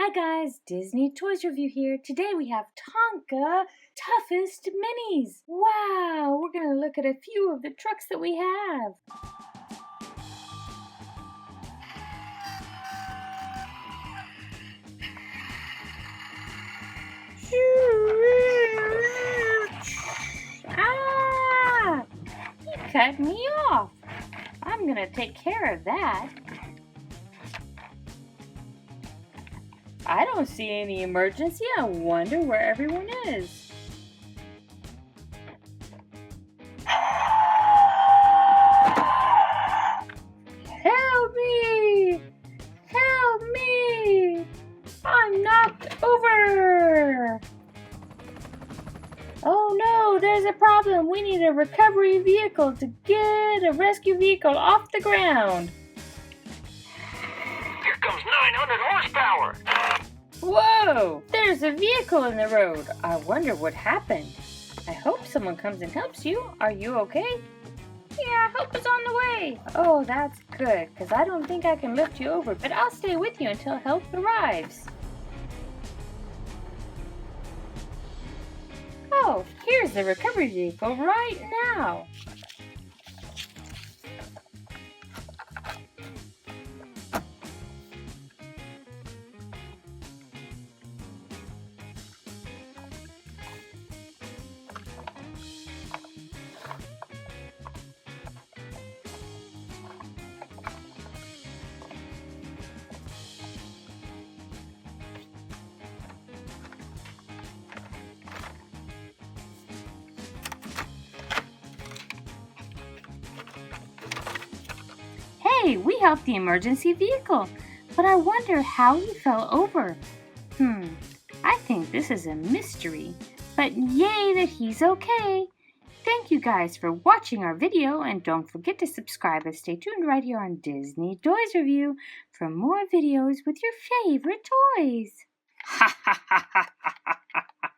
Hi guys, Disney Toys Review here. Today we have Tonka Toughest Minis. Wow, we're going to look at a few of the trucks that we have. Ah! He cut me off. I'm going to take care of that. I don't see any emergency. I wonder where everyone is. Help me! Help me! I'm knocked over! Oh no, there's a problem. We need a recovery vehicle to get a rescue vehicle off the ground. Here comes 900 horsepower! Whoa! There's a vehicle in the road. I wonder what happened. I hope someone comes and helps you. Are you okay? Yeah, help is on the way. Oh, that's good, because I don't think I can lift you over, but I'll stay with you until help arrives. Oh, here's the recovery vehicle right now. Hey, we helped the emergency vehicle, but I wonder how he fell over. I think this is a mystery, but yay that he's okay. Thank you guys for watching our video, and don't forget to subscribe and stay tuned right here on Disney Toys Review for more videos with your favorite toys. Ha ha ha ha ha ha!